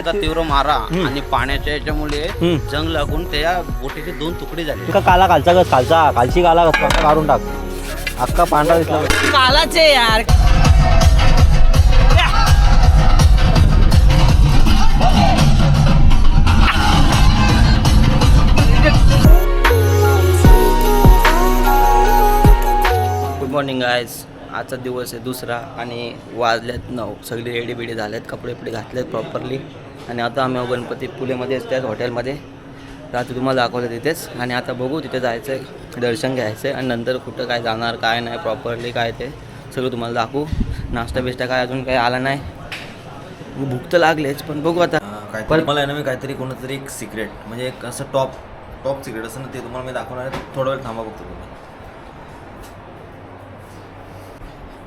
पाण्याचा तीव्र मारा आणि पाण्याच्या याच्यामुळे जंग लागून त्या बोटीचे 2 तुकडे झाले. काला खालची काला काढून टाक. अख्खा पांढरा दिसला कालाच आहे यार. Good morning guys. आजचा दिवस आहे दुसरा आणि वाजल्यात 9. सगळे रेडी बिडी झालेत, कपडे घातलेत प्रॉपरली आणि आता आम्ही गणपती पुलेमध्येच त्याच हॉटेलमध्ये रात्री तुम्हाला दाखवलं तिथेच. आणि आता बघू तिथे जायचं आहे, दर्शन घ्यायचं आहे आणि नंतर कुठं काय जाणार काय नाही प्रॉपरली काय ते सगळं तुम्हाला दाखवू. नाश्ता बिष्टा काय अजून काही आला नाही, भूक तर लागलेच पण बघू आता. पण मला आहे ना, मी काहीतरी कोणतरी एक सिक्रेट म्हणजे एक असं टॉप सिक्रेट असं ना, ते तुम्हाला मी दाखवणार आहे. थोडा वेळ थांबा बघतो तुम्ही.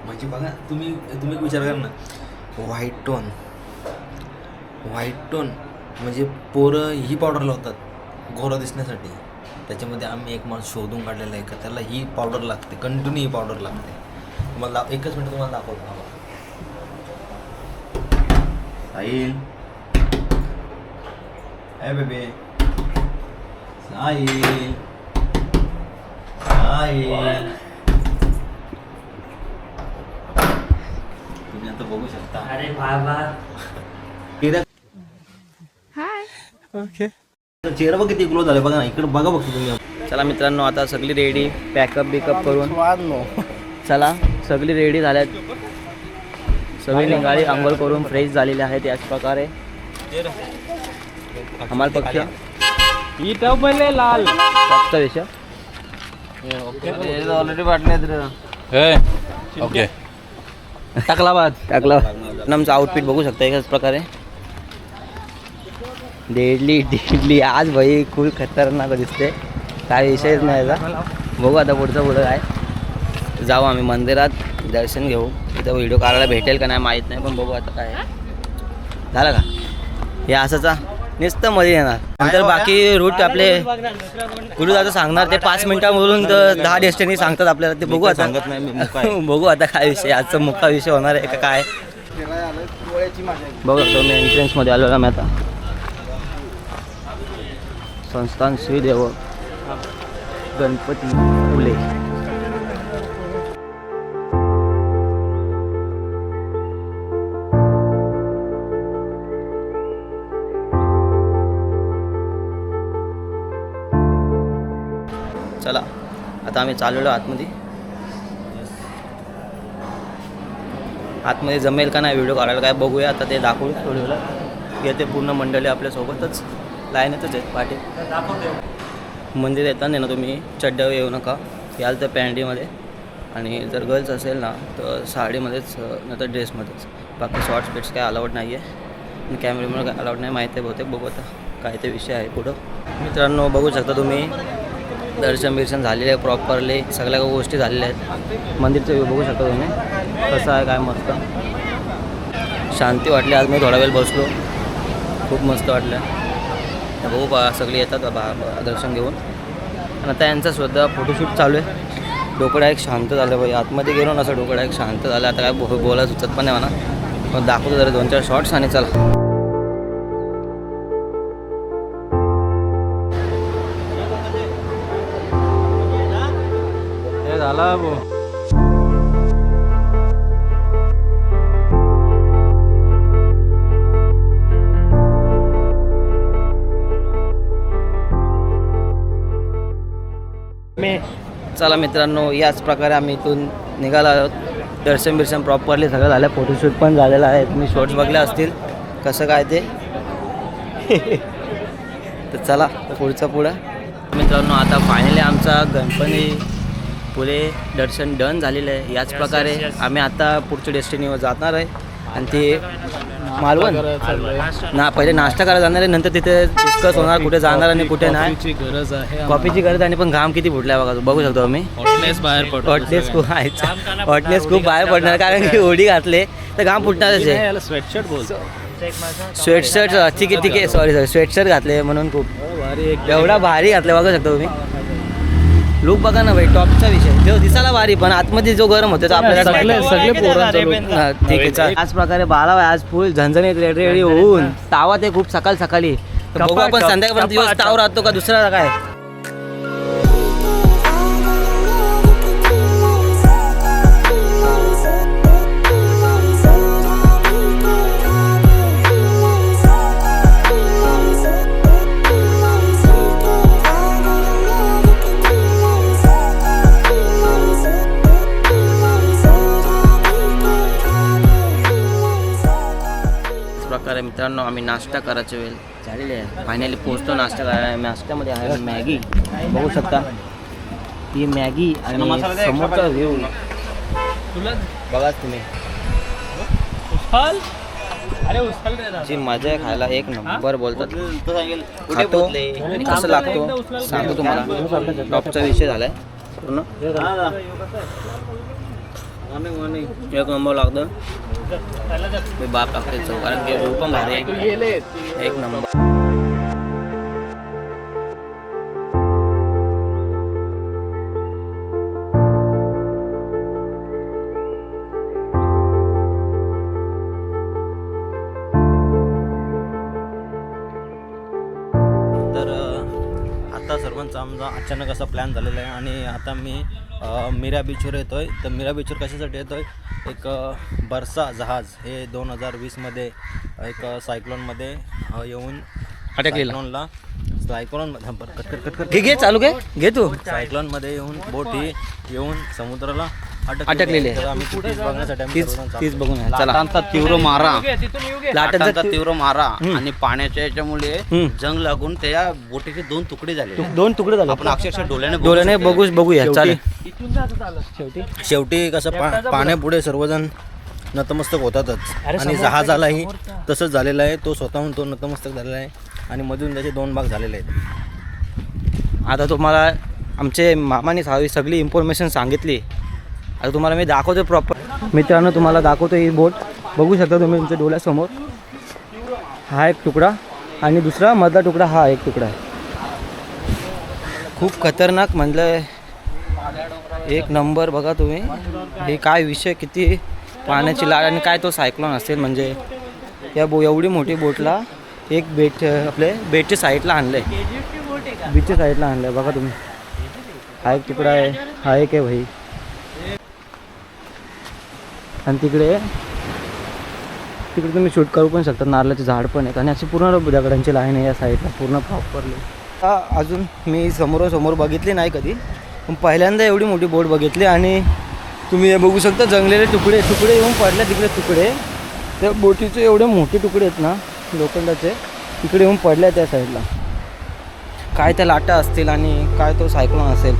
म्हणजे बघा तुम्ही विचार करा ना, व्हाईट टोन म्हणजे पोरं ही पावडर लावतात गोरं दिसण्यासाठी. त्याच्यामध्ये आम्ही एक माणूस शोधून काढलेला आहे का त्याला ही पावडर लागते, कंटिन्यू ही पावडर लागते. तुम्हाला एकच मिनिट तुम्हाला दाखवतो. साहिल, ए बेबे, साहिल. तुम्ही आता बघू शकता. अरे बाबा ओके, चेहरा बघ किती ग्लो झाले बघा ना. इकडे बघा बघतो तुम्ही. चला मित्रांनो, आता सगळी रेडी, पॅकअप बिकअप करून चला सगळी रेडी झाल्यात. सगळी निघाली, आंघोळ करून फ्रेश झालेले आहेत. याच प्रकारे आम्हाला पक्ष ही टप पहिले लाल फक्त विषय ऑलरेडी वाटले. ओके टाकला. आमचं आउटफिट बघू शकता एकाच प्रकारे. डेडली आज भाई खूप खतरनाक दिसते, काय विषयच नाही याचा. बघू आता पुढचं काय. जाऊ आम्ही मंदिरात, दर्शन घेऊ. इथं व्हिडिओ काढायला भेटेल का नाही माहीत नाही, पण बघू आता काय झालं का. हे असंचा नुसतं मध्ये येणार, नंतर बाकी रूट आपले गुरु दादा सांगणार. ते 5 मिनिटांवरून तर 10 डेस्टिनी सांगतात आपल्याला. ते बघू आता, सांगत नाही मी. बघू आता काय विषय, आजचा मुख्य विषय होणार आहे का काय. बघू तो मी एंट्रन्समध्ये आलो ना. मी आता संस्थान श्री देव गणपती पुले. चला आता आम्ही चाललेलो आतमध्ये जमेल का नाही व्हिडिओ काढायला काय बघूया आता. ते दाखवू थोडी वेळा. येते पूर्ण मंडळी आपल्यासोबतच लाईनतच आहेत पाठी. मंदिर येताना ना तुम्ही चड्ड्यावर येऊ नका, याल तर पॅन्टीमध्ये. आणि जर गर्ल्स असेल ना तर साडीमध्येच नंतर ड्रेसमध्येच. बाकी शॉर्ट्स पेट्स काय अलाउड नाही आहे आणि कॅमेऱ्यामुळे काय अलाउड नाही माहिती आहे बहुतेक. बघू आता काय ते विषय आहे पुढं. मित्रांनो बघू शकता तुम्ही, दर्शन झालेले आहे प्रॉपरली, सगळ्या गोष्टी झालेल्या आहेत. मंदिरचं व्ह्यू बघू शकता तुम्ही कसं आहे काय. मस्त शांती वाटली. आज मी थोडा वेळ बसलो, खूप मस्त वाटलं. बघू सगळे येतात दर्शन घेऊन. आणि आता यांचा सुद्धा फोटोशूट चालू आहे. डोकं डायरेक्ट शांत झालं बाई. आतमध्ये गेलो ना असं डोकं डायरेक्ट शांत झालं. आता काय बोलायला सुचत पण नाही म्हणा, पण दाखवतो जरा 2-4 शॉर्ट्स आणि चला. झाला चला मित्रांनो, याच प्रकारे आम्ही इथून निघालो आहोत. दर्शन प्रॉपरली सगळं झालं. फोटोशूट पण झालेलं आहे. तुम्ही शॉर्ट्स बघले असतील कसं काय ते. तर चला पुढं मित्रांनो. आता फायनली आमचा गणपती पुले दर्शन डन झालेलं आहे. याच प्रकारे आम्ही आता पुढच्या डेस्टिनीवर जाणार आहे आणि ते मालवण ना. पहिले नाश्ता करायला जाणार आहे, नंतर तिथे डिस्कस होणार कुठे जाणार आणि कुठे नाही. गरज आहे कॉफीची गरज आणि पण घाम किती फुटला बघा, बघू शकतो आम्ही. हॉटनेस खूप आहे, हॉटनेस खूप बाहेर पडणार कारण की ओढी घातले तर घाम फुटणारच आहे. स्वेटशर्ट बोल. स्वेटशर्ट ठीक आहे सॉरी स्वेटशर्ट घातले म्हणून खूप एवढा भारी घातलं बघू शकता तुम्ही. लुक बघा ना भाई, टॉपचा विषय. जो दिसायला भारी पण आतमध्ये जो गरम होतो तो आपल्याला सगळे पोरांचा look. हा, ठीक आहे चालेल. आज प्रकारे 12 आहे, आज फुल झणझणीत रेडी होऊन तावा ते खूप सकाळी तर बघू आपण संध्याकाळपर्यंत दिवस ताव राहतो का दुसरा काय. प्रकारे मित्रांनो आम्ही नाश्ता करायच्या वेळ झालेले आहे. फायनली पोहोचतो नाश्ता करायला. नाश्त्यामध्ये आहे मॅगी, बघू शकता ही मॅगी आणि समोरचा व्ह्यू बघाच तुम्ही. जी मजा आहे खायला एक नंबर बोलतात. खातो कसं लागतो सांगतो तुम्हाला. टॉपचा विषय झालाय पूर्ण एक नंबर लागतं. मी बाप टाकते चव कारण की रूप पण भारी आहे. एक नंबर. तर आता सर्वांचा आमचा अचानक असा प्लॅन झालेला आहे आणि आता मी मीरा बीचवर येतो आहे. तर मीरा बीचवर कशासाठी येतो आहे, एक बर्सा जहाज हे 2020मध्ये एक सायक्लोनमध्ये येऊन सायक्लोनला घे चालू घे तू. सायक्लोनमध्ये येऊन बोट ही येऊन समुद्राला अटकलेली आहे. तर आम्ही तीच बघण्यासाठी आम्ही सर्वजण तीच बघून आहे. चला. लाटांचा तीव्र मारा लाटांचा तीव्र मारा आणि पाण्याच्या याच्यामुळे जंग लागून त्या बोटीचे 2 तुकडे झाले. 2 तुकडे झाले. आपण अक्षरशः डोळ्याने बघूया चालेल. शेवटी कसं पाण्यापुढे सर्वजण नतमस्तक होतातच आणि जहाजालाही तसंच झालेलं आहे. तो स्वतःहून तो नतमस्तक झालेला आहे आणि मधून त्याचे 2 भाग झालेले आहेत. आता तुम्हाला आमचे मामाने सगळी इन्फॉर्मेशन सांगितली. आता तुम्हाला मी दाखवतो प्रॉपर. मित्रांनो तुम्हाला दाखवतो ही बोट बघू शकता तुम्ही तुमच्या डोळ्यासमोर. हा एक तुकडा आणि दुसरा मधला तुकडा हा एक तुकडा आहे. खूप खतरनाक म्हणलं एक नंबर. बघा तुम्ही हे काय विषय, किती पाण्याची लाट आणि काय तो सायक्लोन असेल. म्हणजे या एवढी मोठी बोटला एक बेटच्या साईडला आणलं आहे. बीचच्या साईडला आणलं आहे बघा तुम्ही. हा एक तुकडा आहे, हा एक आहे भाई. आणि तिकडे तुम्ही शूट करू पण शकता. नारळाचे झाड पण आहेत आणि अशी पूर्ण दगडांची लाईन आहे या साईडला पूर्ण प्रॉपरली. अजून मी समोर बघितली नाही कधी, पण पहिल्यांदा एवढी मोठी बोट बघितली. आणि तुम्ही हे बघू शकता जंगलेले तुकडे येऊन पडले तिकडे तुकडे. त्या बोटीचे एवढे मोठे तुकडे आहेत ना लोखंडाचे, तिकडे येऊन पडले त्या साईडला. काय त्या लाटा असतील आणि काय तो सायक्लोन असेल.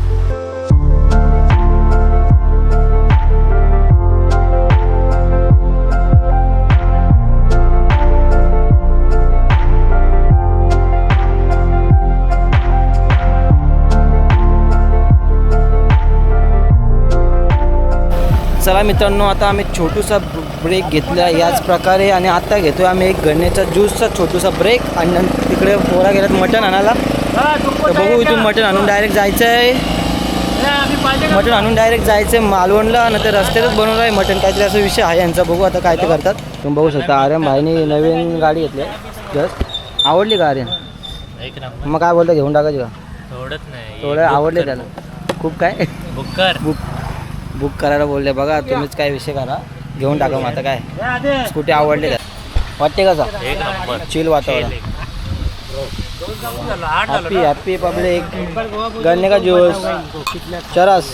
चला मित्रांनो आता आम्ही छोटूसा ब्रेक घेतला याच प्रकारे आणि आता घेतो आम्ही एक गण्याचा ज्यूसचा छोटूसा ब्रेक. आणि तिकडे पोरा गेल्यात मटण आणायला. तर बघू इथून मटण आणून डायरेक्ट जायचं आहे. मालवणला. नंतर रस्त्यातच बनवलं आहे मटण काहीतरी असा विषय आहे यांचा. बघू आता काय ते करतात. तुम्ही बघू शकता आर्यन भाईने नवीन गाडी घेतली जस्ट. आवडली का आर्यन? मग काय बोलता घेऊन टाकायची का? थोडं आवडले त्याला खूप. काय बुक करायला बोलले बघा. तुम्हीच काय विषय करा घेऊन टाका. मग आता काय स्कूटी आवडली का वाटते कसं चिल वातावरण. हॅपी पब्लिक गन्ने का ज्यूस चरस.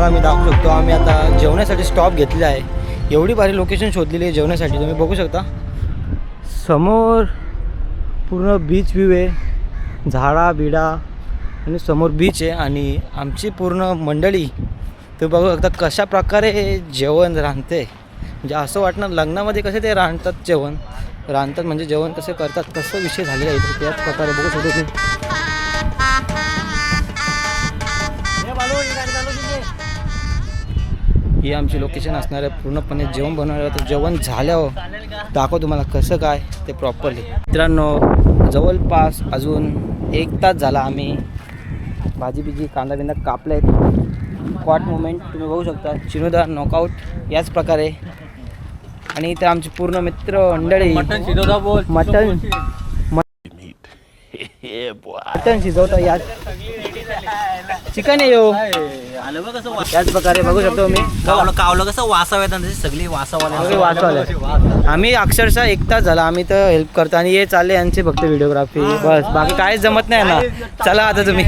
मी दाखवू शकतो आम्ही आता जेवण्यासाठी स्टॉप घेतलेला आहे. एवढी भारी लोकेशन शोधलेली आहे जेवण्यासाठी. तुम्ही बघू शकता समोर पूर्ण बीच व्ह्यू आहे. झाडा बिडा आणि समोर बीच आहे आणि आमची पूर्ण मंडळी ते बघू शकता कशा प्रकारे जेवण रांधते. म्हणजे असं वाटणार लग्नामध्ये कसे ते रांधतात जेवण, रांधतात म्हणजे जेवण कसे करतात कसं विषय झालेला आहे इथे त्याच प्रकारे बघू शकतो तुम्ही. ही आमची लोकेशन असणार आहे. पूर्णपणे जेवण बनवणार आहे. तर जेवण झाल्यावर दाखव तुम्हाला कसं काय ते प्रॉपरली. मित्रांनो जवळपास अजून 1 तास झाला आम्ही भाजी बिजी कांदा बिंदा कापले आहेत. क्वाट मुवमेंट तुम्ही बघू शकता. चिनूदा नॉकआउट याच प्रकारे. आणि इथे आमची पूर्ण मित्र मंडळी मटण शिजवता याच चिकन येऊ आलं बघ कसं याच प्रकारे बघू शकतो मी. कावलं कसं वासाव येतात सगळी वासावाले वाचवाले. आम्ही अक्षरशः 1 तास झाला आम्ही तर हेल्प करतो आणि हे चालले यांचे फक्त व्हिडिओग्राफी बस बाकी काहीच जमत नाही ना. चला आता तुम्ही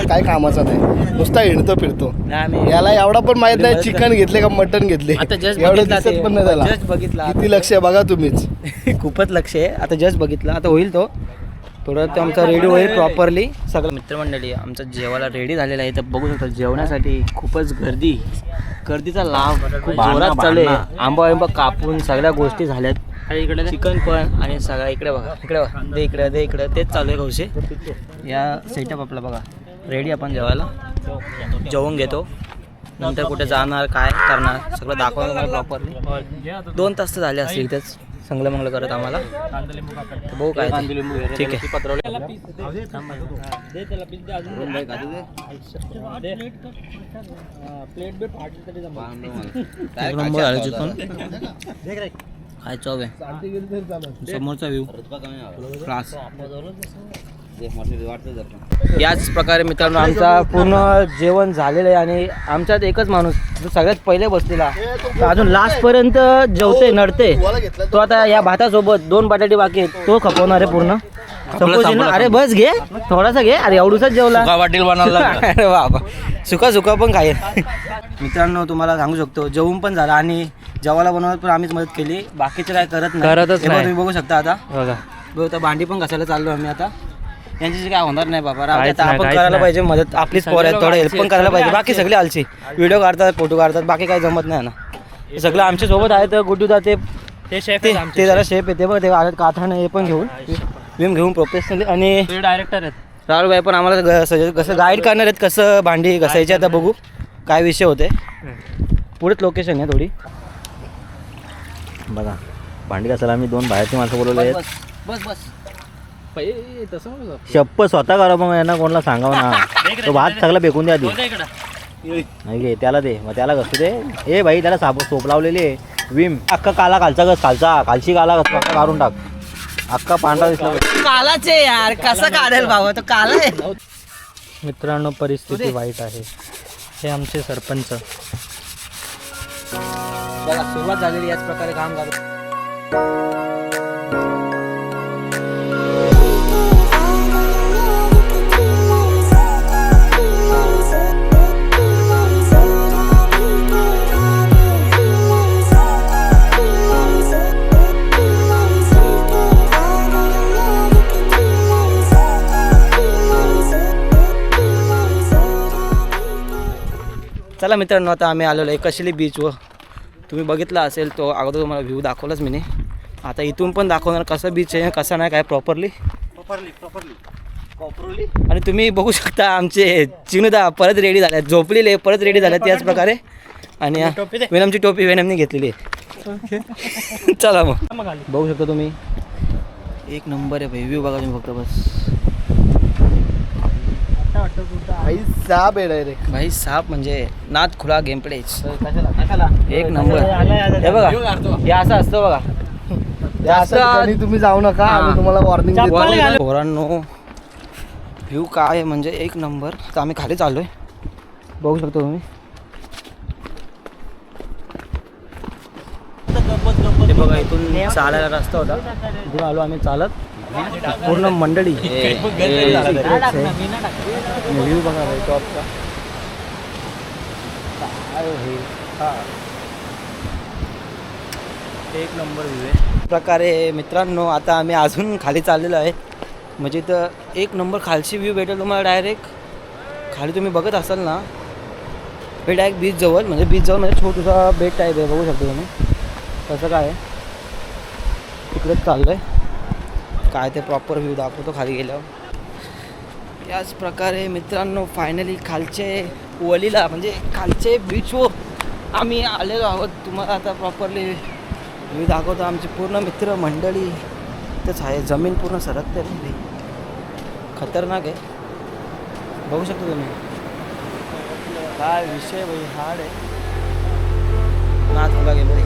काय कामाचा नाही, नुसता हिंडतो फिरतो. याला एवढा पण माहित नाही चिकन घेतले का मटन घेतले. आता जस्ट एवढं बघितला दिसत पण नाही त्याला. जस्ट बघितला किती लक्ष आहे बघा तुम्हीच. खूपच लक्ष आहे. आता जस्ट बघितलं आता होईल तो थोडं तो आमचा रेडी होईल प्रॉपरली. सगळं मित्रमंडळी आमचं जेवायला रेडी झालेलं आहे. तर बघू शकता जेवण्यासाठी खूपच गर्दीचा लाभ खूप जोरात चालू आहे. आंबा कापून सगळ्या गोष्टी झाल्यात. इकडे चिकन पण आणि सगळं इकडे बघा दे इकडे तेच चालू आहे कौशे. या सेटअप आपला बघा रेडी. आपण जेवायला जेवून घेतो नंतर कुठे जाणार काय करणार सगळं दाखवणार तुम्हाला प्रॉपरली. 2 तास तर झाले असतील इथेच संगलं करत आम्हाला. बघू काय ठीक आहे. काय चव आहे समोरचा व्ह्यू क्लास. याच प्रकारे मित्रांनो आमचा पूर्ण जेवण झालेलं आहे आणि आमच्यात एकच माणूस जो सगळ्यात पहिले बसलेला अजून लास्ट पर्यंत जेवते नडते तो आता या भातासोबत 2 बटाटे बाकी आहेत तो खपवणार आहे पूर्ण. अरे बस घे थोडासा घे. अरे एवढूसाच जेवला अरे बाबा सुका पण खाईल. मित्रांनो तुम्हाला सांगू शकतो जेवून पण झाला आणि जेवायला बनवण्यात पण आम्हीच मदत केली. बाकीचे काय करतच नाही. तुम्ही बघू शकता आता बघा भांडी पण घासायला चाललो आम्ही आता. यांच्याशी काय होणार नाही बाबा. आता आपण करायला पाहिजे मदत. आपलीच पोर आहे थोडं हेल्प पण करायला पाहिजे. बाकी सगळे आलची व्हिडिओ काढतात फोटो काढतात बाकी काही जमत नाही ना. हे सगळं आमच्या सोबत आहे. तर गुड्डूदा ते जरा शेप येते बघ ते काथाने हे पण घेऊन प्रोफेशनली आणि डायरेक्टर आहेत राहुल भाई पण आम्हाला कसं गाईड करणार आहेत कसं भांडी घासायची. आता बघू काय विषय होते. पुढेच लोकेशन आहे थोडी बघा भांडी घासायला आम्ही 2 बाहेरची माणसं बोलवले आहेत. बस शप्प स्वतः करा मग यांना कोणाला सांगावं ना. तो भात सगळं फेकून द्या आधी. नाही घे त्याला दे मग त्याला कसं दे. ए भाई त्याला सोप लावलेली आहे विम. अख्खा काला खालची काला काढून टाक. अख्खा पांढरा दिसला कालाच आहे यार कसं काढेल भाऊ तो काला आहे. मित्रांनो परिस्थिती वाईट आहे. हे आमचे सरपंच बघा सुरुवात झालेली याच प्रकारे काम करतो. चला मित्रांनो आता आम्ही आलेलो आहे कशेली बीचवर. तुम्ही बघितला असेल तो अगोदर तुम्हाला व्ह्यू दाखवलाच मी. आता इथून पण दाखवणार कसं बीच आहे कसं नाही काय प्रॉपरली. आणि तुम्ही बघू शकता आमचे चिनूदा परत रेडी झाल्यात. झोपलेले परत रेडी झाल्यात याच प्रकारे. आणि वेनमची टोपी वेनमने घेतलेली आहे. चला मग बघू शकता तुम्ही 1 नंबर आहे भाई व्ह्यू बघा तुम्ही फक्त बस. भाई साप आहे डायरेक्ट. भाई साप म्हणजे नाद खुला गेम प्ले 1 नंबर. हे बघा हे असं असतं बघा. तुम्ही जाऊ नका आम्ही तुम्हाला वॉर्निंग देतो. पोरांनो व्ह्यू काय आहे म्हणजे 1 नंबर. तर आम्ही खाली चाललोय बघू शकतो तुम्ही. हे बघा इथून चालायला रस्ता होता इथून आलो आम्ही चालत पूर्ण मंडळी. व्ह्यू बघा भाई टॉपचा. एक नंबर व्ह्यू आहे. प्रकारे मित्रांनो आता आम्ही अजून खाली चाललेलो आहे. म्हणजे इथं एक नंबर खालची व्ह्यू भेटेल तुम्हाला. डायरेक्ट खाली तुम्ही बघत असाल ना, हे डायरेक्ट बीचजवळ, म्हणजे बीचजवळ म्हणजे छोटूसा बेट टाईप आहे, बघू शकतो तुम्ही कसं काय आहे. तिकडेच चाललं आहे, काय ते प्रॉपर व्ह्यू दाखवतो खाली गेल्यावर. याच प्रकारे मित्रांनो फायनली खालचे वलीला म्हणजे खालचे बीचवर आम्ही आलेलो आहोत. तुम्हाला आता प्रॉपरली व्ह्यू दाखवतो. आमची पूर्ण मित्र मंडळी इथंच आहे. जमीन पूर्ण सरकते रे, खतरनाक आहे, बघू शकतो तुम्ही. काय विषय भाई, हार्ड आहे. नाच तुला गेलो रे.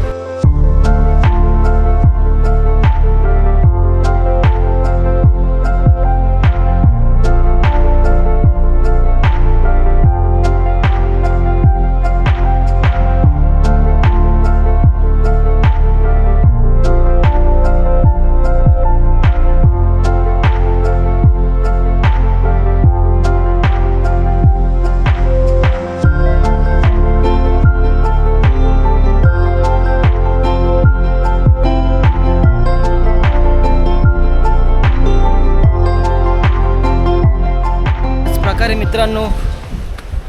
मित्रांनो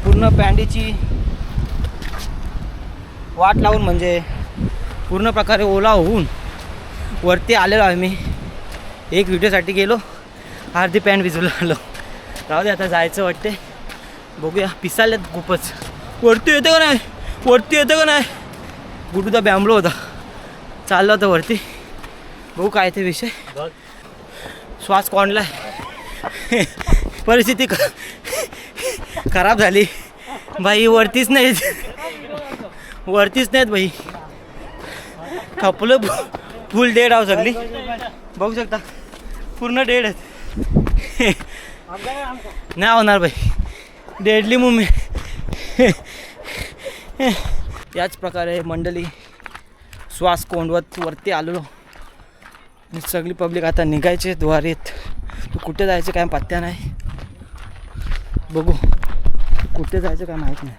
पूर्ण पॅन्डीची वाट लावून म्हणजे पूर्ण प्रकारे ओला होऊन वरती आलेलो आहे मी. एक व्हिडिओसाठी गेलो, अर्धी पॅन्ट भिजवलं आलो. राहू दे, आता जायचं वाटते. बघूया, पिसाल्यात खूपच. वरती येतं का नाही, वरती येतं का नाही. गुडूदा बॅम्बलो होता, चालला होता वरती. बघू काय ते विषय. श्वास कोंडलाय, परिस्थिती खराब झाली भाई. वरतीच नाहीत, वरतीच नाहीत भाई. खपलं, फुल डेड आहो सगळी, बघू शकता पूर्ण डेड आहेत. नाही होणार भाई, डेडली मुवमेंट. याच प्रकारे मंडळी श्वास कोंडवत वरती आलेलो. सगळी पब्लिक आता निघायचे द्वारेत. कुठे जायचं काय पत्त्या नाही. बघू कुठे जायचं काय माहीत नाही.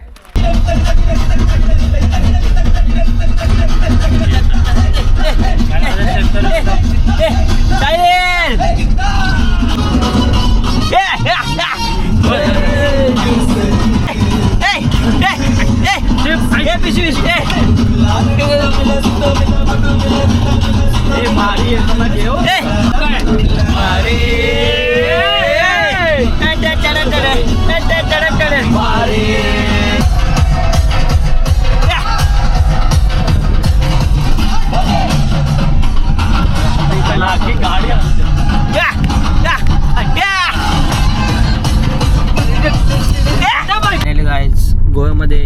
गोव्यामध्ये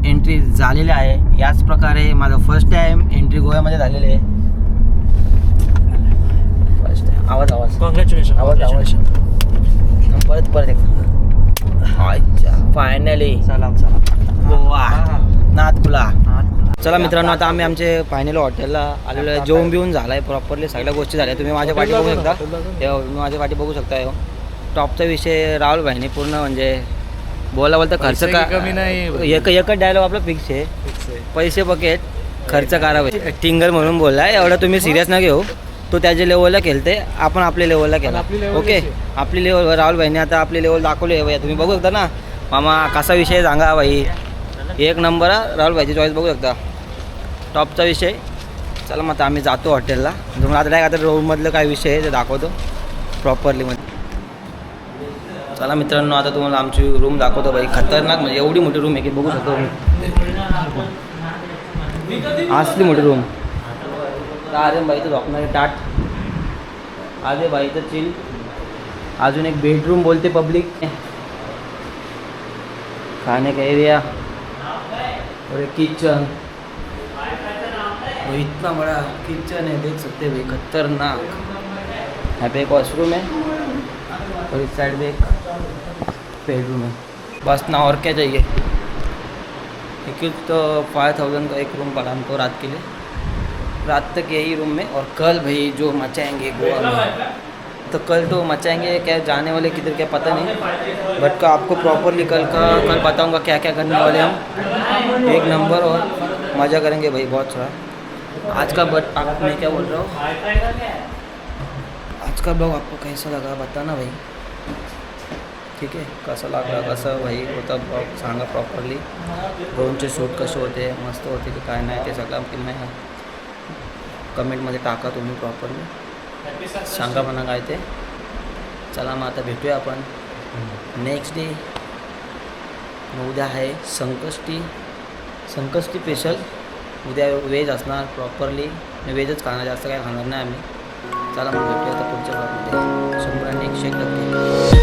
एंट्री झालेली आहे. याच प्रकारे माझं फर्स्ट टाइम एंट्री गोव्यामध्ये झालेली आहे. First time. आवाज कॉंग्रॅच्युलेशन. आवाज परत एकदा. अच्छा फायनली चला गोवा नाथपुला. चला मित्रांनो, आता आम्ही आमचे फायनल हॉटेलला आलेलो आहे. जेवण बिवून झाला आहे प्रॉपरली, सगळ्या गोष्टी झाल्या. तुम्ही माझ्या पाठी बघू शकता, तुम्ही माझ्या पाठी बघू शकता. टॉपचा विषय राहुल भाईने पूर्ण म्हणजे बोलता खर्च का कमी नाही. एकच डायलॉग आपला फिक्स आहे, पैसे बकेट खर्च करावे. टिंगर म्हणून बोलला, एवढं तुम्ही सिरियस ना घेऊ. तो त्याच्या लेवलला खेळते, आपण आपल्या लेवलला केला. ओके, आपली लेवल राहुल भाईने आता आपली लेवल दाखवली आहे. तुम्ही बघू शकता ना मामा, कसा विषय सांगा भाई. एक नंबर राहुल भाईची चॉईस बघू शकता, टॉपचा विषय. चला मग आता आम्ही जातो हॉटेलला. तुम्हाला आता आता रूममधलं काय विषय आहे ते दाखवतो प्रॉपरली मध्ये. चला मित्रांनो, आता तुम्हाला आमची रूम दाखवतो भाई. खतरनाक म्हणजे एवढी मोठी रूम आहे की बघू शकतो. असली मोठी रूम. अरे बाई तर झोपणारे टाट. अरे बाई तर चिल. अजून एक बेडरूम बोलते पब्लिक. खाने का एरिया और एक किचन. वो इतना बड़ा किचन है, देख सकते भाई, खतरनाक. यहाँ पे एक वॉशरूम है और इस साइड में एक बेडरूम है. बस ना और क्या चाहिए. एक तो 5000 का एक रूम पड़ा हमको रात के लिए. रात तक यही रूम में. और कल भाई जो मचाएंगे गोवा में, तो कल तो मचाएंगे. क्या जाने वाले किधर क्या पता नहीं, बट का आपको प्रॉपरली कल बताऊंगा क्या क्या करने वाले हम. एक नंबर और मज़ा करेंगे भाई बहुत सारा. आज का बट मैं क्या बोल रहा हूँ, आज का ब्लॉग आपको कैसा लगा बताना भाई, ठीक आहे. कसं लागला कसं भाई होता ब्लॉग सांगा प्रॉपरली. ड्रोनचे शूट कसे होते, मस्त होते की काय नाही ते सगळं की नाही कमेंटमध्ये टाका तुम्ही प्रॉपरली, सांगा म्हणा काय ते. चला मग आता भेटूया आपण नेक्स्ट डे. उद्या आहे संकष्टी स्पेशल. उद्या व्हेज असणार प्रॉपरली, व्हेजच खाणार, जास्त काय खाणार नाही आम्ही. चला मग भेटूया आता पुढच्या ब्लॉगमध्ये 100% 101%.